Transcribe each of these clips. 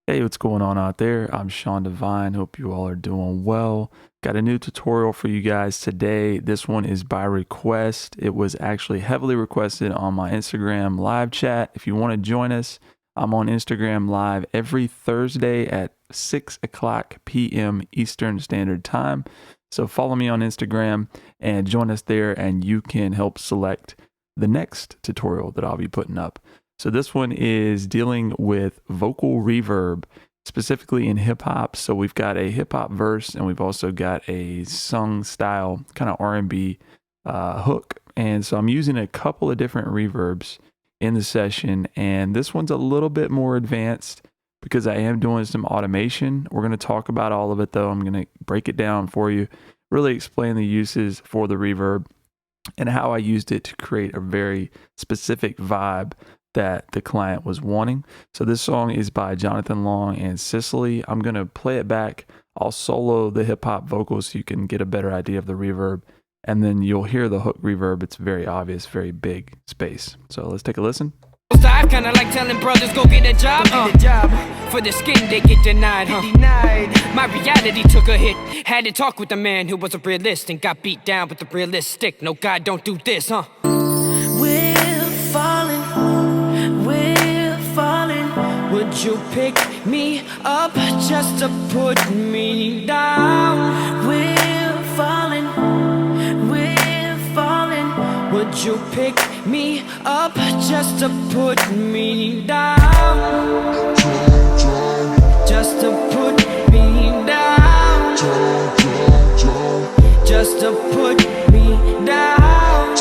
Hey, what's going on out there? I'm Sean Devine. Hope you all are doing well. Got a new tutorial for you guys today. This one is by request. It was actually heavily requested on my Instagram live chat. If you want to join us, I'm on Instagram live every Thursday at 6 o'clock p.m. Eastern Standard Time. So follow me on Instagram and join us there, and you can help select the next tutorial that I'll be putting up. So this one is dealing with vocal reverb, specifically in hip hop. So we've got a hip hop verse, and we've also got a sung style kind of R&B hook. And so I'm using a couple of different reverbs in the session, and this one's a little bit more advanced because I am doing some automation. We're going to talk about all of it though. I'm going to break it down for you, really explain the uses for the reverb and how I used it to create a very specific vibe that the client was wanting. So this song is by Jonathan Long and Sicily. I'm going to play it back. I'll solo the hip hop vocals so you can get a better idea of the reverb. And then you'll hear the hook reverb. It's very obvious, very big space. So let's take a listen. I kinda like telling brothers go get a job, for the skin they get denied, My reality took a hit. Had to talk with the man who was a realist and got beat down with the realistic. No, God, don't do this, We're falling. Would you pick me up just to put me down? We're falling. Would you pick me up just to put me down? Just to put me down. Just to put me down.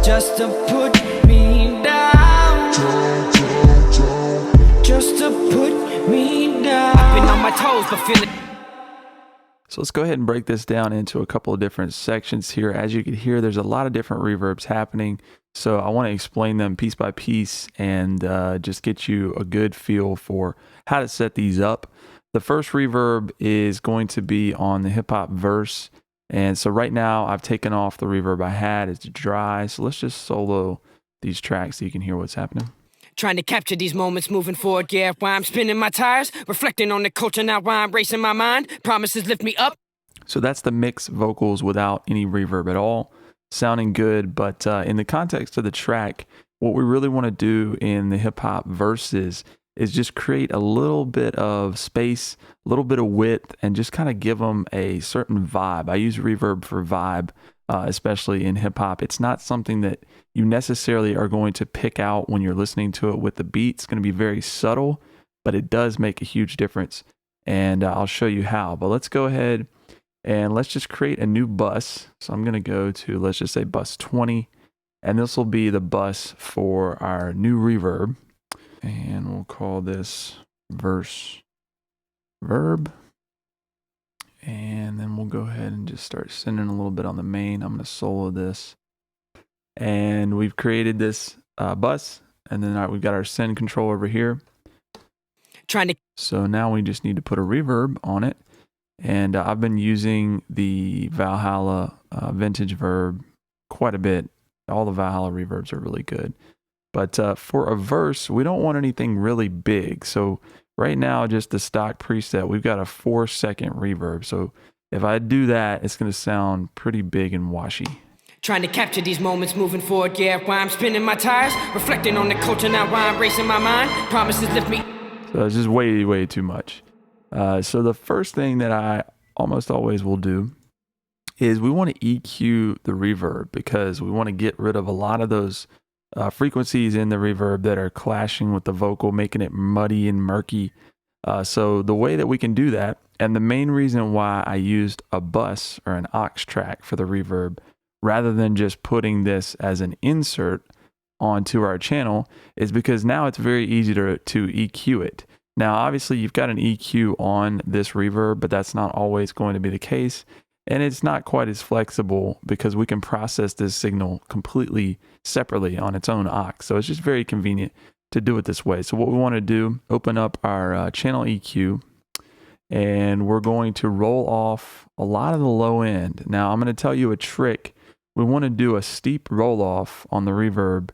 Just to put me down. Just to put me down. I've been on my toes but feeling. So let's go ahead and break this down into a couple of different sections here. As you can hear, there's a lot of different reverbs happening. So I want to explain them piece by piece and just get you a good feel for how to set these up. The first reverb is going to be on the hip hop verse. And so right now I've taken off the reverb I had. It's dry. So let's just solo these tracks so you can hear what's happening. Trying to capture these moments moving forward, yeah. While I'm spinning my tires, reflecting on the culture now while I'm racing my mind. Promises lift me up. So that's the mix vocals without any reverb at all. Sounding good, but in the context of the track, what we really want to do in the hip hop verses is just create a little bit of space, a little bit of width, and just kind of give them a certain vibe. I use reverb for vibe, especially in hip hop. It's not something that you necessarily are going to pick out when you're listening to it with the beat. It's going to be very subtle, but it does make a huge difference. And I'll show you how. But let's go ahead and let's just create a new bus. So I'm going to go to, let's just say bus 20. And this will be the bus for our new reverb. And we'll call this verse verb. And then we'll go ahead and just start sending a little bit on the main. I'm going to solo this. And we've created this bus. And then we've got our send control over here. So now we just need to put a reverb on it. And I've been using the Valhalla vintage verb quite a bit. All the Valhalla reverbs are really good. But for a verse, we don't want anything really big. So right now, just the stock preset, we've got a 4-second reverb. So if I do that, it's going to sound pretty big and washy. Trying to capture these moments moving forward, yeah. While I'm spinning my tires, reflecting on the culture now while I'm racing my mind. Promises lift me. So it's just way too much. So the first thing that I almost always will do is we want to EQ the reverb because we want to get rid of a lot of those frequencies in the reverb that are clashing with the vocal, making it muddy and murky. So the way that we can do that, and the main reason why I used a bus or an aux track for the reverb, rather than just putting this as an insert onto our channel, is because now it's very easy to EQ it. Now, obviously, you've got an EQ on this reverb, but that's not always going to be the case. And it's not quite as flexible because we can process this signal completely separately on its own aux. So it's just very convenient to do it this way. So what we want to do, open up our channel EQ, and we're going to roll off a lot of the low end. Now, I'm going to tell you a trick. We want to do a steep roll off on the reverb,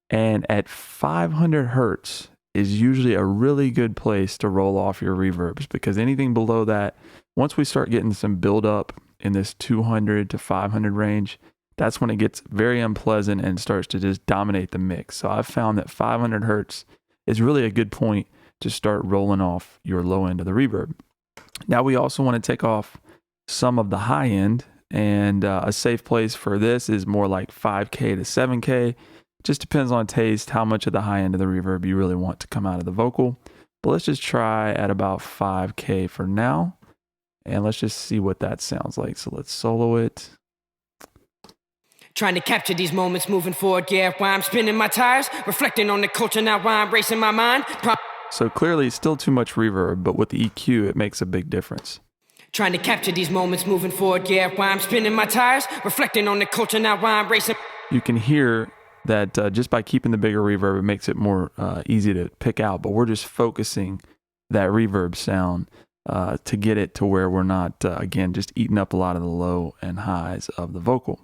and at 500 hertz, is usually a really good place to roll off your reverbs, because anything below that, once we start getting some build up in this 200 to 500 range, that's when it gets very unpleasant and starts to just dominate the mix. So I've found that 500 hertz is really a good point to start rolling off your low end of the reverb. Now we also want to take off some of the high end, and a safe place for this is more like 5K to 7K. Just depends on taste, how much of the high end of the reverb you really want to come out of the vocal. But let's just try at about 5K for now, and let's just see what that sounds like. So let's solo it. Trying to capture these moments moving forward, yeah, while I'm spinning my tires, reflecting on the culture now while I'm racing my mind. So clearly still too much reverb, but with the EQ, it makes a big difference. Trying to capture these moments moving forward, yeah, while I'm spinning my tires, reflecting on the culture now while I'm racing. You can hear that just by keeping the bigger reverb, it makes it more easy to pick out, but we're just focusing that reverb sound to get it to where we're not, again, just eating up a lot of the low and highs of the vocal.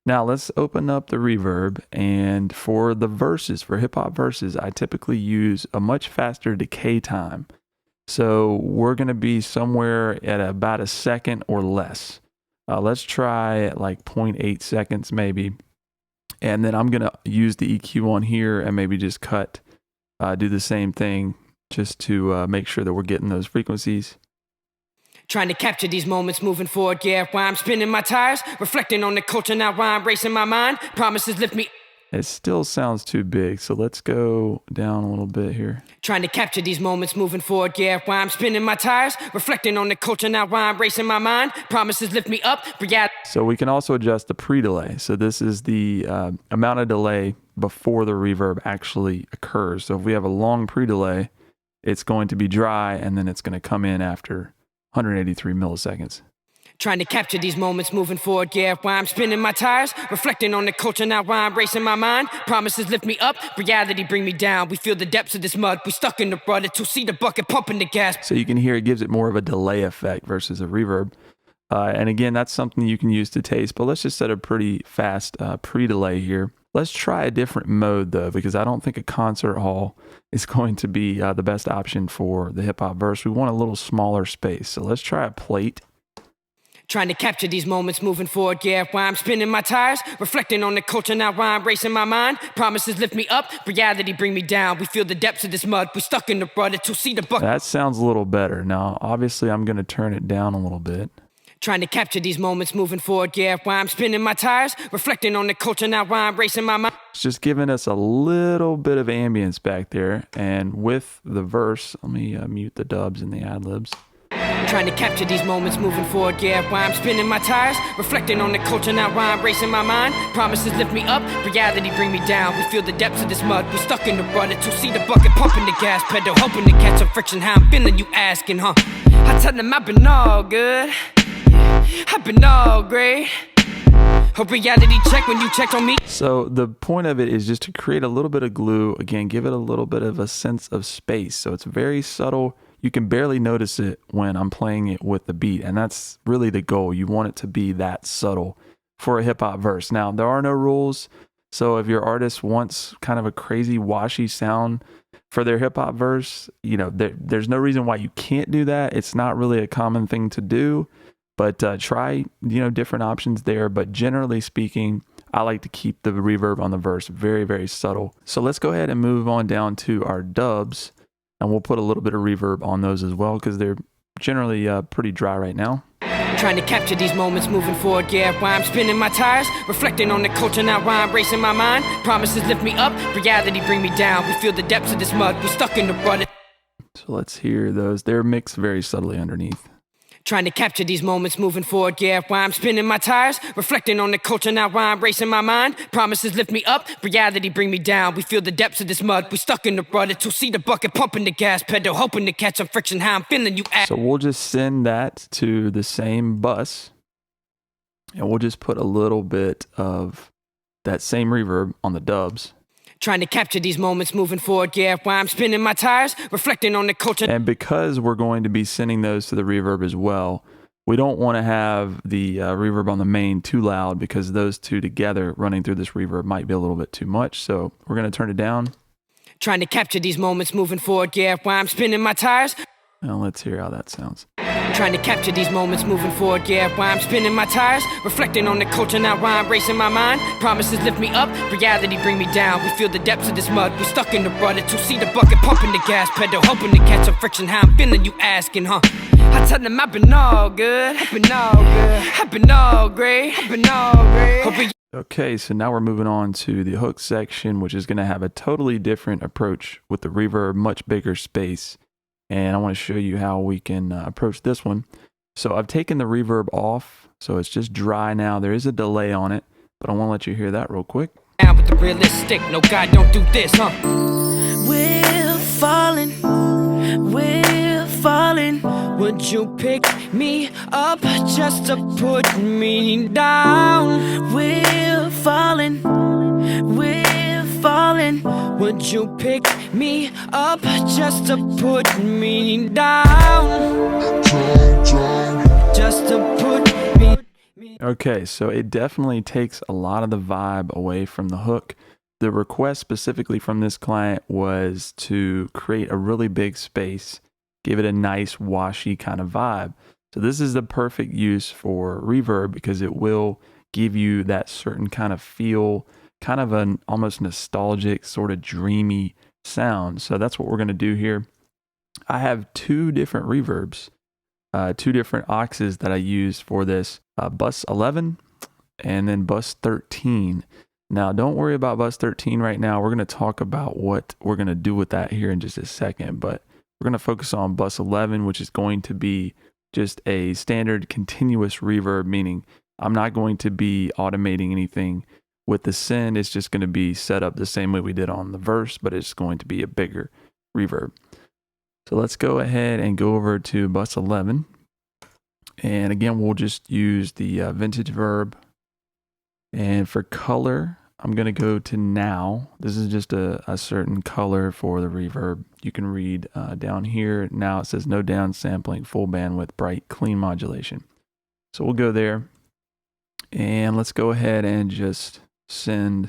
Now let's open up the reverb, and for the verses, for hip hop verses, I typically use a much faster decay time. So we're going to be somewhere at about a second or less. Let's try at like 0.8 seconds maybe. And then I'm going to use the EQ on here and maybe just do the same thing just to make sure that we're getting those frequencies. Trying to capture these moments moving forward, yeah, while I'm spinning my tires, reflecting on the culture now while I'm racing my mind. Promises lift me. It still sounds too big, so let's go down a little bit here. Trying to capture these moments moving forward, yeah, while I'm spinning my tires, reflecting on the culture now while I'm racing my mind. Promises lift me up, reality. So we can also adjust the pre-delay. So this is the amount of delay before the reverb actually occurs. So if we have a long pre-delay, it's going to be dry, and then it's going to come in after 183 milliseconds. Trying to capture these moments moving forward, yeah, while I'm spinning my tires, reflecting on the culture now while I'm racing my mind. Promises lift me up, reality bring me down. We feel the depths of this mud, we stuck in the rudder, to see the bucket pumping the gas. So you can hear it gives it more of a delay effect versus a reverb. And again, that's something you can use to taste, but let's just set a pretty fast pre-delay here. Let's try a different mode though, because I don't think a concert hall is going to be the best option for the hip hop verse. We want a little smaller space. So let's try a plate. Trying to capture these moments moving forward, yeah, while I'm spinning my tires, reflecting on the culture now while I'm racing my mind. Promises lift me up, reality bring me down. We feel the depths of this mud, we stuck in the rudder, to see the bucket. That sounds a little better. Now, obviously, I'm going to turn it down a little bit. Trying to capture these moments moving forward, yeah, while I'm spinning my tires, reflecting on the culture now while I'm racing my mind. It's just giving us a little bit of ambience back there. And with the verse, let me mute the dubs and the ad-libs. Trying to capture these moments moving forward, yeah, while I'm spinning my tires, reflecting on the culture now while I'm racing my mind. Promises lift me up, reality bring me down. We feel the depths of this mud, we stuck in the rudder, to see the bucket pumping the gas pedal, hoping to catch some friction. How I'm feeling, you asking, huh? I tell them I've been all good, I've been all great. Hope reality check when you check on me. So the point of it is just to create a little bit of glue. Again, give it a little bit of a sense of space. So it's very subtle. You can barely notice it when I'm playing it with the beat. And that's really the goal. You want it to be that subtle for a hip hop verse. Now, there are no rules. So if your artist wants kind of a crazy washy sound for their hip hop verse, you know, there's no reason why you can't do that. It's not really a common thing to do, but try, you know, different options there. But generally speaking, I like to keep the reverb on the verse very, very subtle. So let's go ahead and move on down to our dubs. And we'll put a little bit of reverb on those as well, because they're generally pretty dry right now. Trying to capture these moments moving forward, yeah, while I'm spinning my tires, reflecting on the culture now while I'm racing my mind. Promises lift me up, reality bring me down. We feel the depths of this mud, we stuck in the rudder. So let's hear those. They're mixed very subtly underneath. Trying to capture these moments moving forward, yeah, while I'm spinning my tires, reflecting on the culture now while I'm racing my mind. Promises lift me up, reality bring me down. We feel the depths of this mud, we stuck in the rudder, to see the bucket pumping the gas pedal, hoping to catch some friction. How I'm feeling, you ask. So we'll just send that to the same bus, and we'll just put a little bit of that same reverb on the dubs. Trying to capture these moments moving forward, yeah, while I'm spinning my tires, reflecting on the culture. And because we're going to be sending those to the reverb as well, we don't want to have the reverb on the main too loud, because those two together running through this reverb might be a little bit too much. So we're going to turn it down. Trying to capture these moments moving forward, yeah, while I'm spinning my tires. Now let's hear how that sounds. Trying to capture these moments moving forward, yeah, while I'm spinning my tires. Reflecting on the culture now while I'm racing my mind. Promises lift me up, reality bring me down. We feel the depths of this mud, we stuck in the rut. A two-seater bucket pumping the gas pedal, hoping to catch some friction. How I'm feeling, you asking, huh? I tell them I've been all good, I've been all good, I've been all great, I've been all great. Okay, so now we're moving on to the hook section, which is going to have a totally different approach with the reverb, much bigger space. And I want to show you how we can approach this one. So I've taken the reverb off, so it's just dry now. There is a delay on it, but I want to let you hear that real quick. Down with the realistic, no God don't do this, huh? We're falling, we're falling. Would you pick me up just to put me down? We're falling, we're falling. Would you pick me up just to put me down? Just to put me. Okay, so it definitely takes a lot of the vibe away from the hook. The request specifically from this client was to create a really big space, give it a nice washy kind of vibe. So this is the perfect use for reverb because it will give you that certain kind of feel, kind of an almost nostalgic, sort of dreamy sound. So that's what we're going to do here. I have two different reverbs, two different auxes that I use for this, bus 11 and then bus 13. Now, don't worry about bus 13 right now. We're going to talk about what we're going to do with that here in just a second, but we're going to focus on bus 11, which is going to be just a standard continuous reverb, meaning I'm not going to be automating anything. With the send, it's just going to be set up the same way we did on the verse, but it's going to be a bigger reverb. So let's go ahead and go over to bus 11. And again, we'll just use the vintage verb. And for color, I'm going to go to now. This is just a certain color for the reverb. You can read down here. Now it says no down sampling, full bandwidth, bright, clean modulation. So we'll go there. And let's go ahead and just send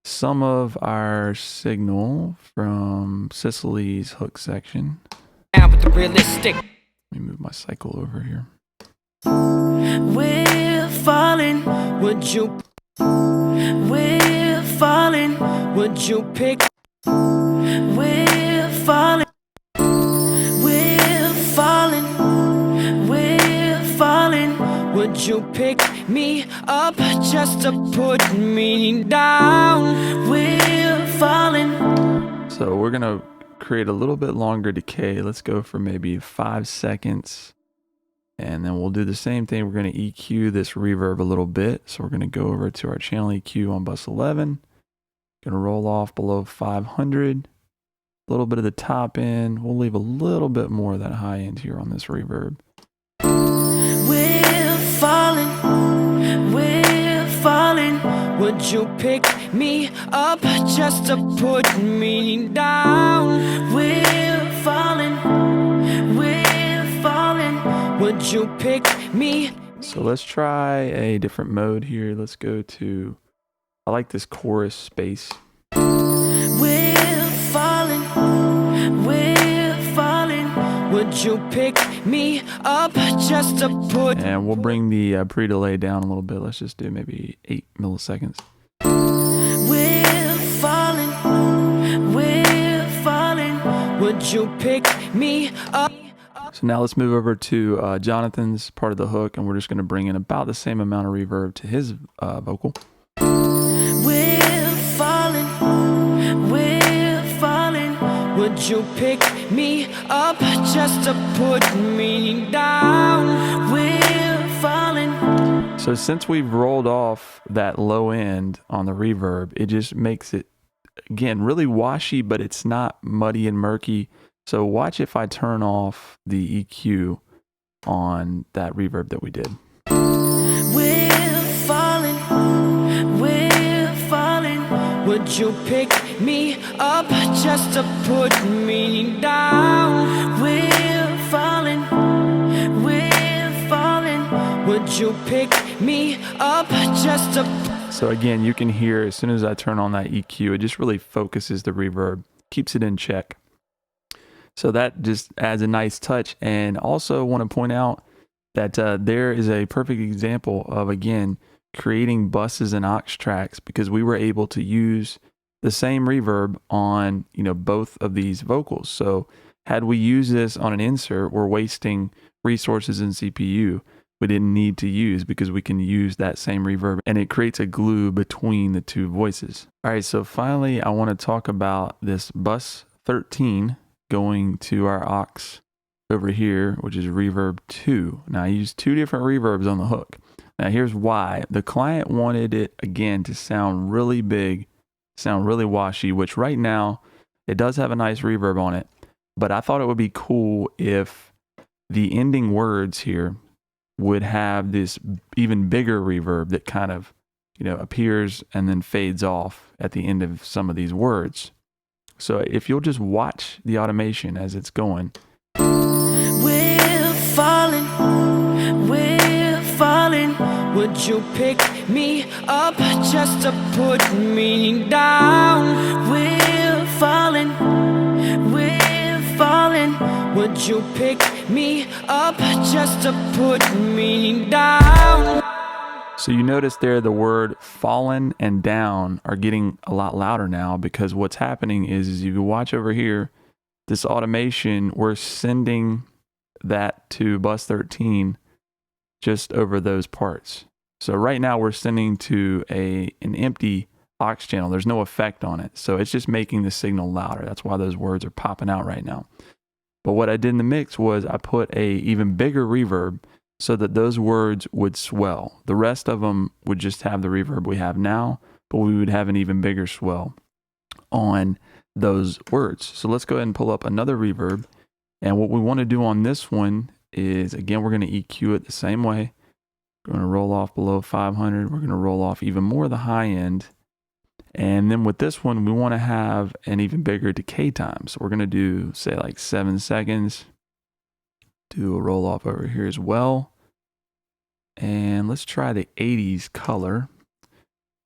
some of our signal from Sicily's hook section. Down with the realistic. Let me move my cycle over here. We're falling, would you? We're falling, would you pick? We're falling, we're falling, we're falling. Would you pick me up just to put me down? We're falling. So we're gonna create a little bit longer decay. Let's go for maybe 5 seconds. And then we'll do the same thing. We're going to EQ this reverb a little bit. So we're going to go over to our channel EQ on bus 11. Going to roll off below 500. A little bit of the top end. We'll leave a little bit more of that high end here on this reverb. We're falling. We're falling. Would you pick me up just to put me down? We're falling. We're falling. Would you pick me? So let's try a different mode here. Let's go to, I like this chorus space. We're falling. We're falling. Would you pick me up just to put? And we'll bring the pre-delay down a little bit. Let's just do maybe 8 milliseconds. We're falling. We're falling. Would you pick me up? So now let's move over to Jonathan's part of the hook, and we're just going to bring in about the same amount of reverb to his vocal. We're falling, we're falling. Would you pick me up just to put me down? We're falling. So since we've rolled off that low end on the reverb, it just makes it, again, really washy, but it's not muddy and murky. So watch if I turn off the EQ on that reverb that we did. We're falling, we're falling. Would you pick me up just to put me down? We're falling, we're falling. Would you pick me up just to... So again, you can hear as soon as I turn on that EQ, it just really focuses the reverb, keeps it in check. So that just adds a nice touch. And also want to point out that there is a perfect example of, again, creating buses and aux tracks, because we were able to use the same reverb on, both of these vocals. So had we used this on an insert, we're wasting resources in CPU we didn't need to use, because we can use that same reverb and it creates a glue between the two voices. All right, so finally I want to talk about this bus 13 going to our aux over here, which is reverb 2. Now I used 2 different reverbs on the hook. Now here's why. The client wanted it, again, to sound really big, sound really washy, which right now it does have a nice reverb on it, but I thought it would be cool if the ending words here would have this even bigger reverb that kind of, appears and then fades off at the end of some of these words. So if you'll just watch the automation as it's going. We're falling, would you pick me up just to put me down? We're falling, would you pick me up just to put me down? So you notice there the word fallen and down are getting a lot louder now, because what's happening is if you watch over here, this automation, we're sending that to bus 13 just over those parts. So right now we're sending to an empty aux channel. There's no effect on it. So it's just making the signal louder. That's why those words are popping out right now. But what I did in the mix was I put a even bigger reverb so that those words would swell. The rest of them would just have the reverb we have now, but we would have an even bigger swell on those words. So let's go ahead and pull up another reverb. And what we want to do on this one is, again, we're going to EQ it the same way. We're going to roll off below 500. We're going to roll off even more of the high end. And then with this one, we want to have an even bigger decay time. So we're going to do, say, like 7 seconds. Do a roll off over here as well. And let's try the 80s color.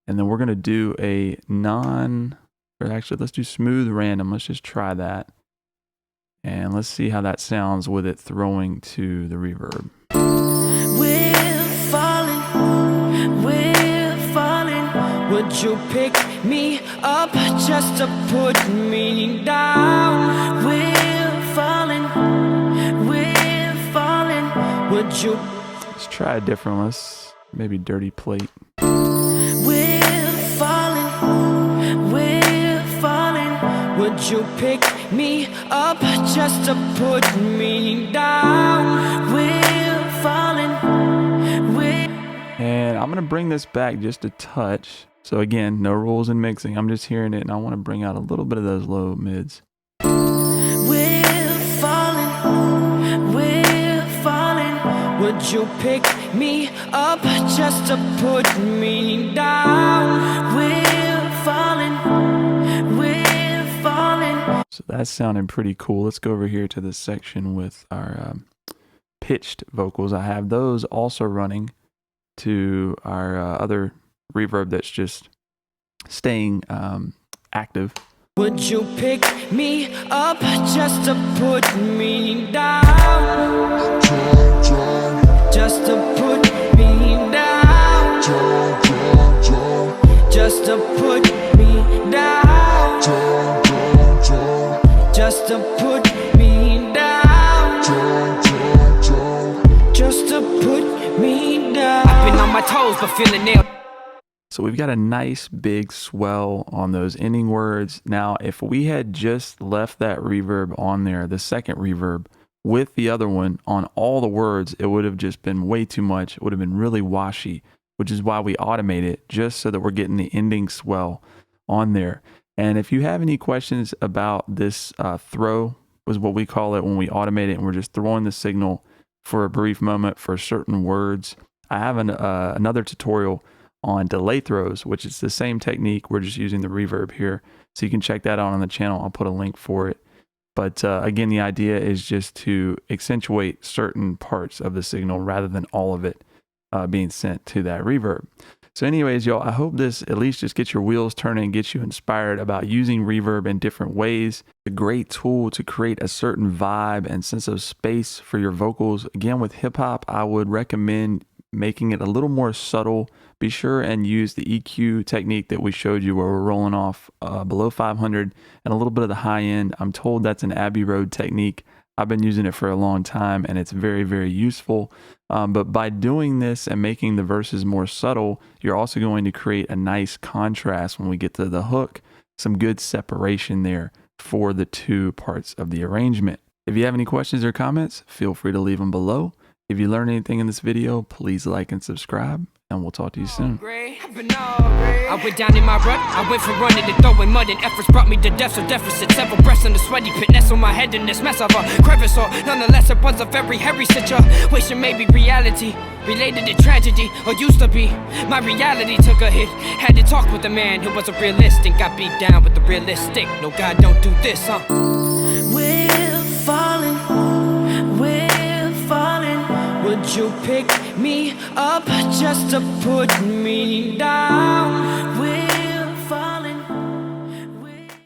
And then we're going to do a let's do smooth random. Let's just try that. And let's see how that sounds with it throwing to the reverb. Would you pick me up just to put me down? We're falling, would you? Let's try a different one. Let's maybe dirty plate. We're falling, would you pick me up just to put me down? We're falling, and I'm going to bring this back just a touch. So again, no rules in mixing. I'm just hearing it, and I want to bring out a little bit of those low mids. We're falling, would you pick me up just to put me down? We're falling. So that's sounding pretty cool. Let's go over here to this section with our pitched vocals. I have those also running to our other reverb that's just staying active. Would you pick me up just to put me down? Just to put me down. Just to put me down. Just to put me down. Just to put me down. I've been on my toes but feeling nailed. So we've got a nice big swell on those ending words. Now, if we had just left that reverb on there, the second reverb, with the other one on all the words, it would have just been way too much. It would have been really washy, which is why we automate it, just so that we're getting the ending swell on there. And if you have any questions about this throw, was what we call it when we automate it and we're just throwing the signal for a brief moment for certain words, I have another tutorial on delay throws, which is the same technique. We're just using the reverb here. So you can check that out on the channel. I'll put a link for it. But again, the idea is just to accentuate certain parts of the signal rather than all of it. being sent to that reverb. So anyways, y'all, I hope this at least just gets your wheels turning, gets you inspired about using reverb in different ways. It's a great tool to create a certain vibe and sense of space for your vocals. Again, with hip hop, I would recommend making it a little more subtle. Be sure and use the EQ technique that we showed you where we're rolling off below 500 and a little bit of the high end. I'm told that's an Abbey Road technique. I've been using it for a long time and it's very, very useful. But by doing this and making the verses more subtle, you're also going to create a nice contrast when we get to the hook, some good separation there for the two parts of the arrangement. If you have any questions or comments, feel free to leave them below. If you learned anything in this video, please like and subscribe, and we'll talk to you soon. I went down in my rut, I went from running to throwing mud, and efforts brought me to death, so deficit, several breaths in the sweaty pit, nestle my head in this mess of a crevice, or nonetheless it was a very hairy situation, maybe reality, related to tragedy, or used to be. My reality took a hit, had to talk with a man who was a realist, and got beat down with the realistic. No, God, don't do this, huh? We're falling, we're falling. Would you pick me up just to put me down? We're falling.